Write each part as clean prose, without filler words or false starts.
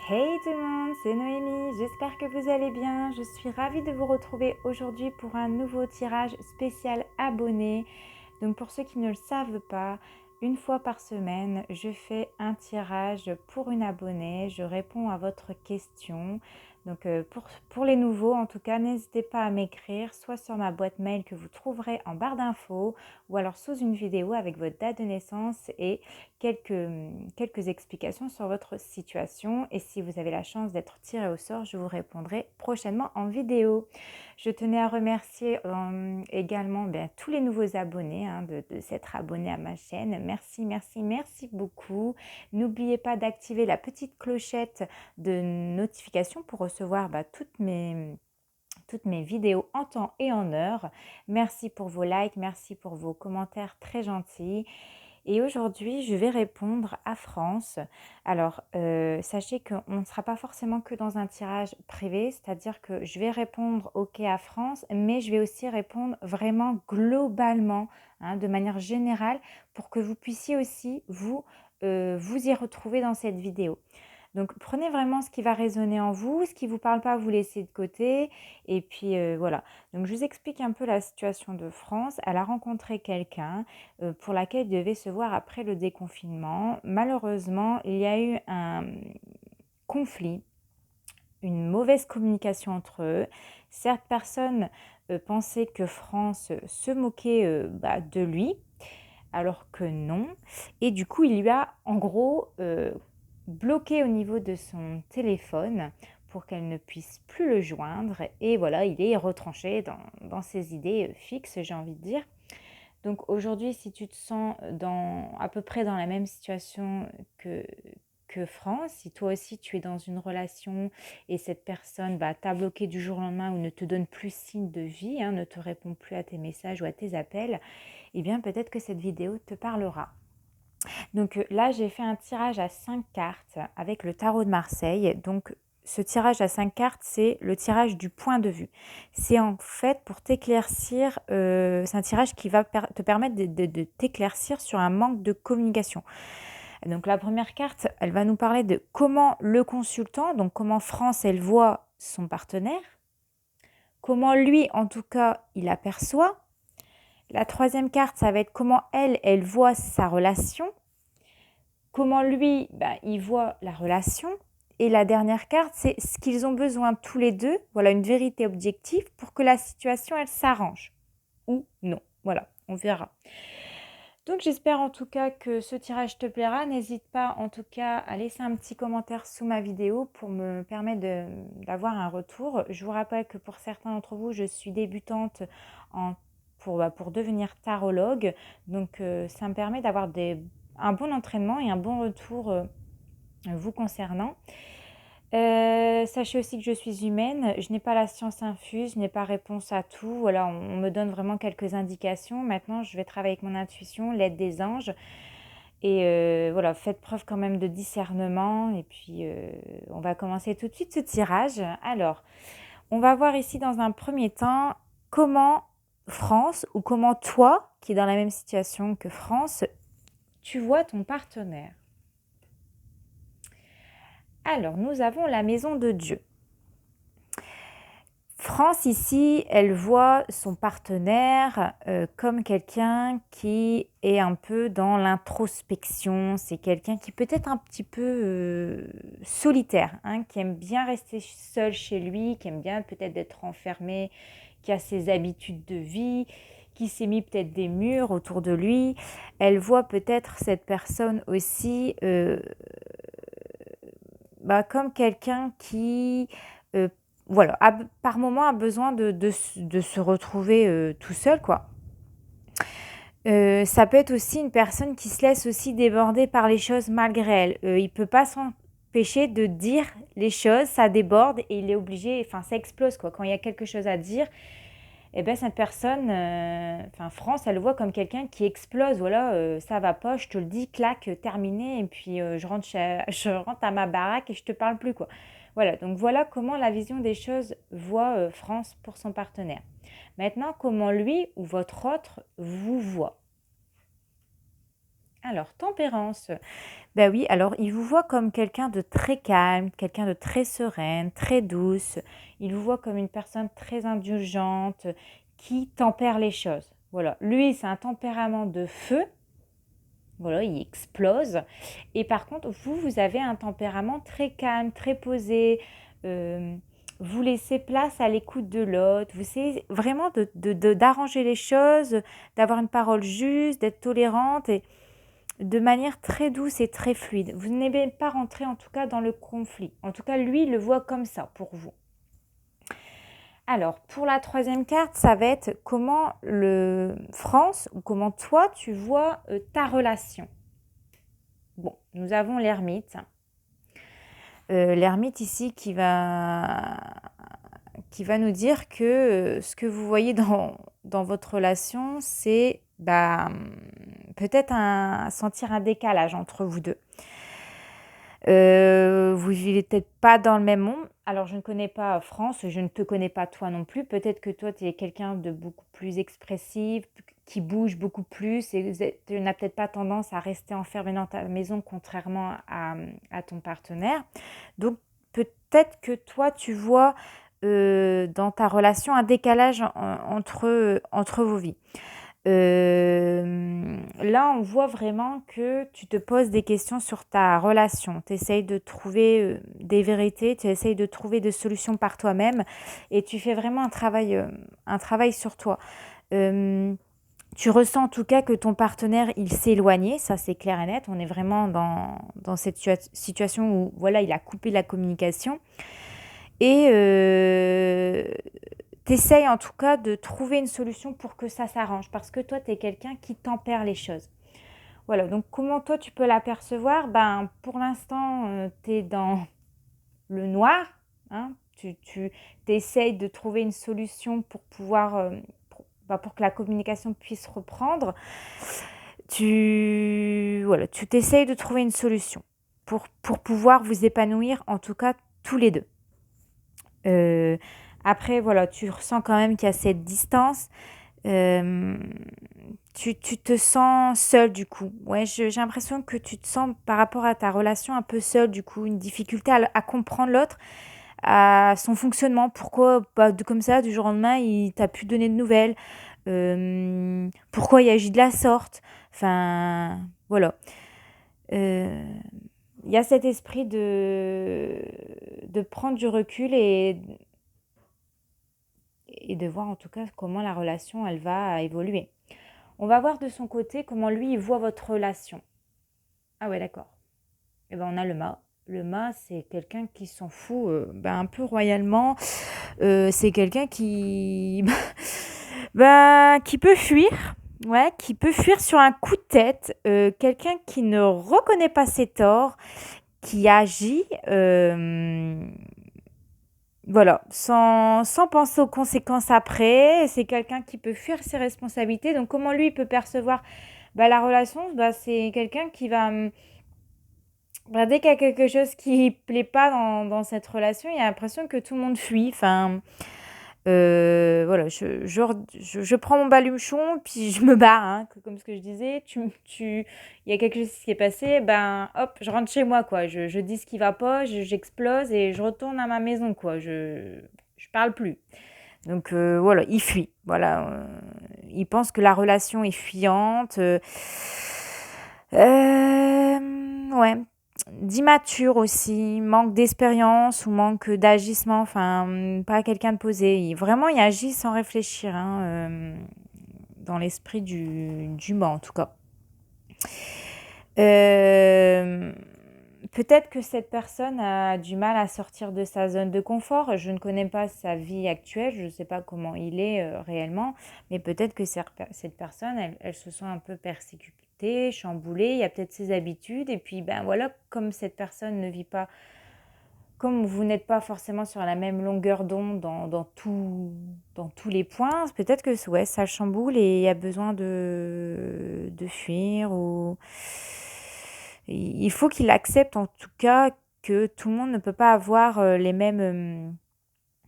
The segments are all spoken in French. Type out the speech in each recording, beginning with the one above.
Hey tout le monde, c'est Noémie, j'espère que vous allez bien. Je suis ravie de vous retrouver aujourd'hui pour un nouveau tirage spécial abonné. Donc pour ceux qui ne le savent pas, une fois par semaine, je fais un tirage pour une abonnée. Je réponds à votre question. Donc pour les nouveaux, en tout cas, n'hésitez pas à m'écrire, soit sur ma boîte mail que vous trouverez en barre d'infos, ou alors sous une vidéo avec votre date de naissance et quelques explications sur votre situation. Et si vous avez la chance d'être tiré au sort, je vous répondrai prochainement en vidéo. Je tenais à remercier également tous les nouveaux abonnés de s'être abonnés à ma chaîne. Merci, merci, merci beaucoup. N'oubliez pas d'activer la petite clochette de notification pour recevoir toutes mes vidéos en temps et en heure. Merci pour vos likes, merci pour vos commentaires très gentils. Et aujourd'hui, je vais répondre à France. Alors, sachez qu'on ne sera pas forcément que dans un tirage privé, c'est-à-dire que je vais répondre OK à France, mais je vais aussi répondre vraiment globalement, de manière générale, pour que vous puissiez aussi vous y retrouver dans cette vidéo. Donc prenez vraiment ce qui va résonner en vous, ce qui ne vous parle pas, vous laissez de côté. Et puis voilà. Donc je vous explique un peu la situation de France. Elle a rencontré quelqu'un pour laquelle il devait se voir après le déconfinement. Malheureusement, il y a eu un conflit, une mauvaise communication entre eux. Certaines personnes pensaient que France se moquait de lui, alors que non. Et du coup, il lui a en gros bloqué au niveau de son téléphone pour qu'elle ne puisse plus le joindre. Et voilà, il est retranché dans ses idées fixes, j'ai envie de dire. Donc aujourd'hui, si tu te sens à peu près dans la même situation que France, si toi aussi tu es dans une relation et cette personne t'a bloqué du jour au lendemain ou ne te donne plus signe de vie, ne te répond plus à tes messages ou à tes appels, eh bien peut-être que cette vidéo te parlera. Donc là, j'ai fait un tirage à 5 cartes avec le tarot de Marseille. Donc ce tirage à 5 cartes, c'est le tirage du point de vue. C'est en fait pour t'éclaircir, c'est un tirage qui va te permettre de t'éclaircir sur un manque de communication. Donc la première carte, elle va nous parler de comment le consultant, donc comment France, elle voit son partenaire, comment lui, en tout cas, il aperçoit. La troisième carte, ça va être comment elle voit sa relation. Comment lui, il voit la relation. Et la dernière carte, c'est ce qu'ils ont besoin tous les deux, voilà une vérité objective pour que la situation, elle s'arrange. Ou non, voilà, on verra. Donc j'espère en tout cas que ce tirage te plaira. N'hésite pas en tout cas à laisser un petit commentaire sous ma vidéo pour me permettre d'avoir un retour. Je vous rappelle que pour certains d'entre vous, je suis débutante pour devenir tarologue. Donc ça me permet d'avoir un bon entraînement et un bon retour vous concernant. Sachez aussi que je suis humaine, je n'ai pas la science infuse, je n'ai pas réponse à tout. Voilà, on me donne vraiment quelques indications. Maintenant, je vais travailler avec mon intuition, l'aide des anges. Et voilà, faites preuve quand même de discernement. Et puis, on va commencer tout de suite ce tirage. Alors, on va voir ici dans un premier temps comment France, ou comment toi, qui es dans la même situation que France, tu vois ton partenaire. Alors, nous avons la maison de Dieu. France, ici, elle voit son partenaire comme quelqu'un qui est un peu dans l'introspection. C'est quelqu'un qui peut être un petit peu solitaire, qui aime bien rester seul chez lui, qui aime bien peut-être être enfermé, qui a ses habitudes de vie, qui s'est mis peut-être des murs autour de lui. Elle voit peut-être cette personne aussi comme quelqu'un qui, voilà, par moment a besoin de se retrouver tout seul, quoi. Ça peut être aussi une personne qui se laisse aussi déborder par les choses malgré elle. Il ne peut pas s'empêcher de dire les choses, ça déborde et il est obligé, ça explose, quoi. Quand il y a quelque chose à dire, cette personne, France, elle le voit comme quelqu'un qui explose. Voilà, ça va pas, je te le dis, clac, terminé. Et puis je rentre à ma baraque et je te parle plus, quoi. Voilà, donc voilà comment la vision des choses voit France pour son partenaire. Maintenant, comment lui ou votre autre vous voit. Alors, tempérance. Bah oui, alors il vous voit comme quelqu'un de très calme, quelqu'un de très sereine, très douce. Il vous voit comme une personne très indulgente qui tempère les choses. Voilà, lui, c'est un tempérament de feu. Voilà, il explose. Et par contre, vous avez un tempérament très calme, très posé. Euh, Vous laissez place à l'écoute de l'autre. Vous essayez vraiment d'arranger les choses, d'avoir une parole juste, d'être tolérante et de manière très douce et très fluide. Vous n'aimez pas rentrer en tout cas dans le conflit. En tout cas, lui, il le voit comme ça pour vous. Alors, pour la troisième carte, ça va être comment le France ou comment toi, tu vois ta relation. Bon, nous avons l'ermite. L'ermite ici qui va nous dire que ce que vous voyez dans votre relation, c'est peut-être sentir un décalage entre vous deux. Vous vivez peut-être pas dans le même monde. Alors, je ne connais pas France, je ne te connais pas toi non plus. Peut-être que toi, tu es quelqu'un de beaucoup plus expressif, qui bouge beaucoup plus et tu n'as peut-être pas tendance à rester enfermé dans ta maison contrairement à ton partenaire. Donc, peut-être que toi, tu vois dans ta relation un décalage entre vos vies. Là, on voit vraiment que tu te poses des questions sur ta relation. Tu essayes de trouver des vérités, tu essayes de trouver des solutions par toi-même et tu fais vraiment un travail sur toi. Tu ressens en tout cas que ton partenaire, il s'est éloigné, ça c'est clair et net. On est vraiment dans cette situation où voilà, il a coupé la communication. Et t'essayes en tout cas de trouver une solution pour que ça s'arrange parce que toi, tu es quelqu'un qui tempère les choses. Voilà, donc comment toi tu peux l'apercevoir? Pour l'instant, tu es dans le noir, hein, tu essayes de trouver une solution pour pouvoir, pour que la communication puisse reprendre. Tu t'essayes de trouver une solution pour pouvoir vous épanouir, en tout cas tous les deux. Euh, Après, voilà, tu ressens quand même qu'il y a cette distance. Euh, tu te sens seul du coup. Ouais, j'ai l'impression que tu te sens par rapport à ta relation un peu seul du coup, une difficulté à comprendre l'autre, à son fonctionnement. Pourquoi, comme ça, du jour au lendemain, il t'a plus donné de nouvelles. Pourquoi il agit de la sorte. Enfin, voilà. Euh, Il y a cet esprit de prendre du recul et de voir en tout cas comment la relation elle va évoluer. On va voir de son côté comment lui il voit votre relation. Ah ouais, d'accord. Et ben on a le mât. Le mât, c'est quelqu'un qui s'en fout un peu royalement. C'est quelqu'un qui qui peut fuir. Ouais, qui peut fuir sur un coup de tête. Quelqu'un qui ne reconnaît pas ses torts, qui agit voilà, sans penser aux conséquences après. C'est quelqu'un qui peut fuir ses responsabilités. Donc, comment lui il peut percevoir la relation? C'est quelqu'un qui va... dès qu'il y a quelque chose qui ne plaît pas dans cette relation, il a l'impression que tout le monde fuit. Enfin, voilà, je prends mon baluchon, puis je me barre, hein, comme ce que je disais. Il y a quelque chose qui est passé, hop, je rentre chez moi, quoi. Je dis ce qui va pas, j'explose et je retourne à ma maison, quoi. Je parle plus. Donc voilà, il fuit. Voilà, il pense que la relation est fuyante. Ouais, d'immature aussi, manque d'expérience ou manque d'agissement, enfin, pas quelqu'un de posé. Vraiment, il agit sans réfléchir, hein, dans l'esprit du mât en tout cas. Euh, Peut-être que cette personne a du mal à sortir de sa zone de confort. Je ne connais pas sa vie actuelle, je ne sais pas comment il est réellement, mais peut-être que cette personne, elle se sent un peu persécutée, chamboulée, il y a peut-être ses habitudes, et puis voilà, comme cette personne ne vit pas, comme vous n'êtes pas forcément sur la même longueur d'onde dans tous les points, peut-être que ouais, ça chamboule et il y a besoin de fuir ou il faut qu'il accepte en tout cas que tout le monde ne peut pas avoir les mêmes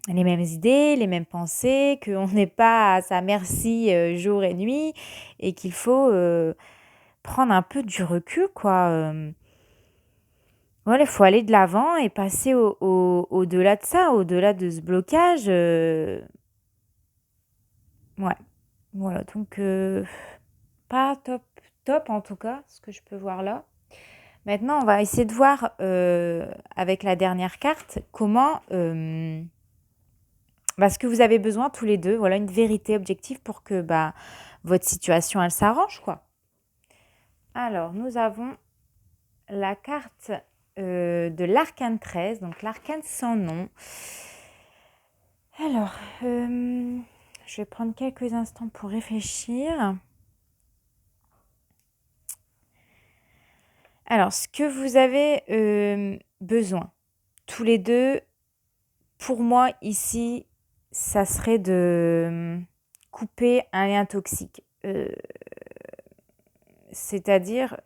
idées, les mêmes pensées, qu'on n'est pas à sa merci jour et nuit et qu'il faut prendre un peu du recul, quoi. Voilà, il faut aller de l'avant et passer au-delà de ça, au-delà de ce blocage. Ouais, voilà, donc pas top, top en tout cas, ce que je peux voir là. Maintenant, on va essayer de voir avec la dernière carte comment ce que vous avez besoin tous les deux. Voilà, une vérité objective pour que votre situation, elle s'arrange, quoi. Alors, nous avons la carte de l'arcane 13, donc l'arcane sans nom. Alors, je vais prendre quelques instants pour réfléchir. Alors, ce que vous avez besoin, tous les deux, pour moi, ici, ça serait de couper un lien toxique. C'est-à-dire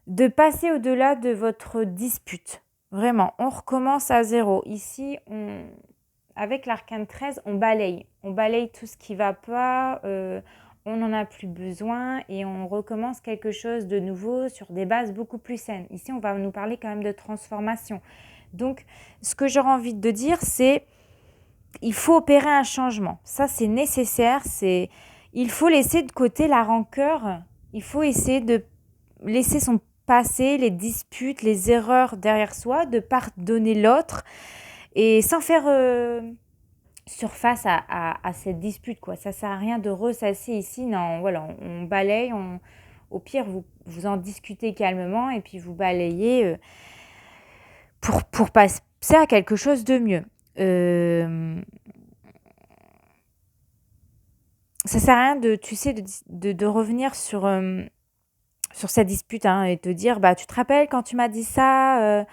de passer au-delà de votre dispute. Vraiment, on recommence à zéro. Ici, avec l'arcane 13, on balaye. On balaye tout ce qui ne va pas, on n'en a plus besoin et on recommence quelque chose de nouveau sur des bases beaucoup plus saines. Ici, on va nous parler quand même de transformation. Donc, ce que j'aurais envie de dire, c'est il faut opérer un changement. Ça, c'est nécessaire. Il faut laisser de côté la rancœur. Il faut essayer de laisser son passé, les disputes, les erreurs derrière soi, de pardonner l'autre et sans faire surface à cette dispute, quoi. Ça sert à rien de ressasser ici. Non, voilà, on balaye. Au pire, vous en discutez calmement et puis vous balayez pour passer à quelque chose de mieux. Ça sert à rien de revenir sur cette dispute et te dire tu te rappelles quand tu m'as dit ça.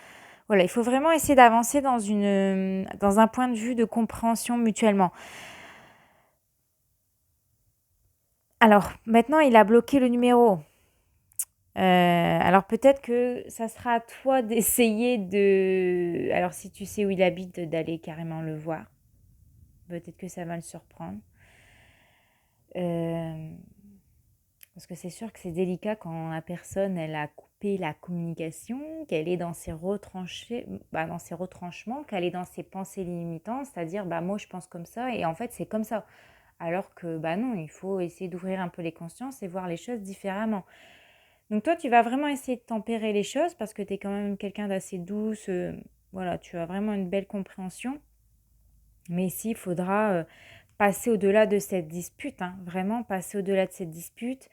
Voilà, il faut vraiment essayer d'avancer dans un point de vue de compréhension mutuellement. Alors maintenant, il a bloqué le numéro. Alors peut-être que ça sera à toi d'essayer de... Alors si tu sais où il habite, d'aller carrément le voir. Peut-être que ça va le surprendre. Parce que c'est sûr que c'est délicat quand la personne, elle a coupé la communication, qu'elle est dans ses retranchements, qu'elle est dans ses pensées limitantes, c'est-à-dire moi je pense comme ça et en fait c'est comme ça. Alors que non, il faut essayer d'ouvrir un peu les consciences et voir les choses différemment. Donc toi, tu vas vraiment essayer de tempérer les choses parce que tu es quand même quelqu'un d'assez douce. Voilà, tu as vraiment une belle compréhension. Mais ici, il faudra passer au-delà de cette dispute, vraiment passer au-delà de cette dispute.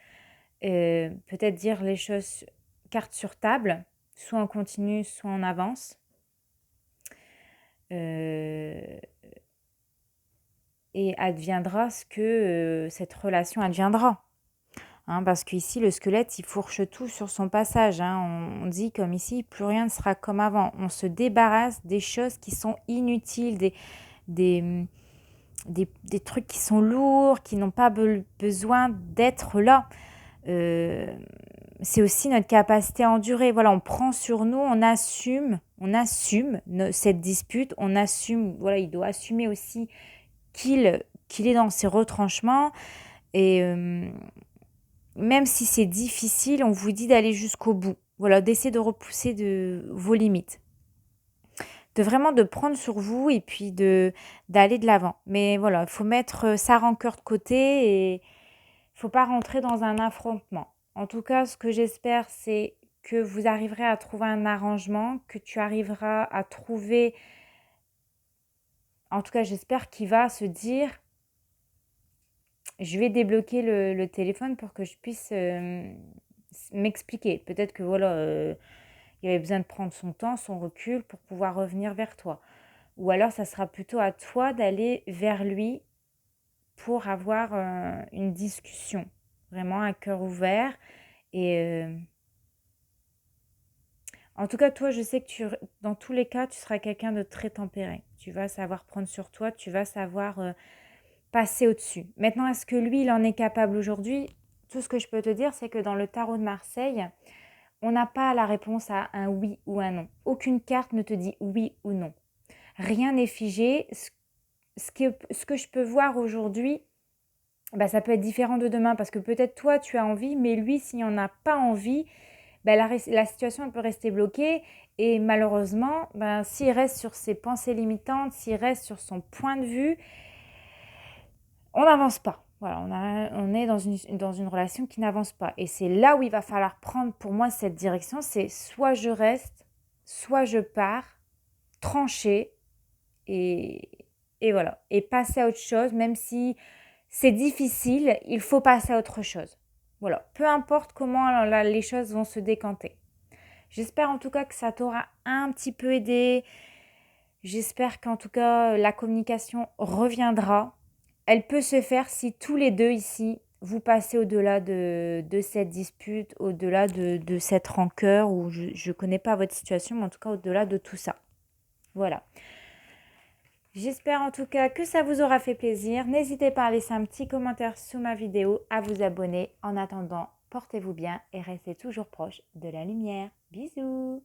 Peut-être dire les choses carte sur table, soit on continue, soit on avance. Et adviendra ce que cette relation adviendra. Parce qu'ici, le squelette, il fourche tout sur son passage. On dit comme ici, plus rien ne sera comme avant. On se débarrasse des choses qui sont inutiles, des trucs qui sont lourds, qui n'ont pas besoin d'être là. C'est aussi notre capacité à endurer. Voilà, on prend sur nous, on assume cette dispute, on assume, voilà, il doit assumer aussi qu'il est dans ses retranchements et même si c'est difficile, on vous dit d'aller jusqu'au bout. Voilà, d'essayer de repousser vos limites. De prendre sur vous et puis d'aller de l'avant. Mais voilà, il faut mettre sa rancœur de côté et il ne faut pas rentrer dans un affrontement. En tout cas, ce que j'espère, c'est que vous arriverez à trouver un arrangement, que tu arriveras à trouver... En tout cas, j'espère qu'il va se dire... Je vais débloquer le téléphone pour que je puisse m'expliquer. Peut-être que il avait besoin de prendre son temps, son recul pour pouvoir revenir vers toi. Ou alors, ça sera plutôt à toi d'aller vers lui pour avoir une discussion. Vraiment à cœur ouvert. Et en tout cas, toi, je sais que dans tous les cas, tu seras quelqu'un de très tempéré. Tu vas savoir prendre sur toi, tu vas savoir passer au-dessus. Maintenant, est-ce que lui, il en est capable aujourd'hui? Tout ce que je peux te dire, c'est que dans le tarot de Marseille, on n'a pas la réponse à un oui ou un non. Aucune carte ne te dit oui ou non. Rien n'est figé. Ce que je peux voir aujourd'hui, bah, ça peut être différent de demain parce que peut-être toi, tu as envie, mais lui, s'il n'en a pas envie, bah, la situation elle peut rester bloquée et malheureusement, ben, s'il reste sur ses pensées limitantes, s'il reste sur son point de vue, on n'avance pas. Voilà, on est dans une relation qui n'avance pas. Et c'est là où il va falloir prendre pour moi cette direction, c'est soit je reste, soit je pars, trancher et, et voilà. Et passer à autre chose, même si c'est difficile, il faut passer à autre chose. Voilà, peu importe comment là, les choses vont se décanter. J'espère en tout cas que ça t'aura un petit peu aidé. J'espère qu'en tout cas la communication reviendra. Elle peut se faire si tous les deux ici, vous passez au-delà de cette dispute, au-delà de cette rancœur, ou je ne connais pas votre situation, mais en tout cas au-delà de tout ça. Voilà. J'espère en tout cas que ça vous aura fait plaisir. N'hésitez pas à laisser un petit commentaire sous ma vidéo, à vous abonner. En attendant, portez-vous bien et restez toujours proche de la lumière. Bisous!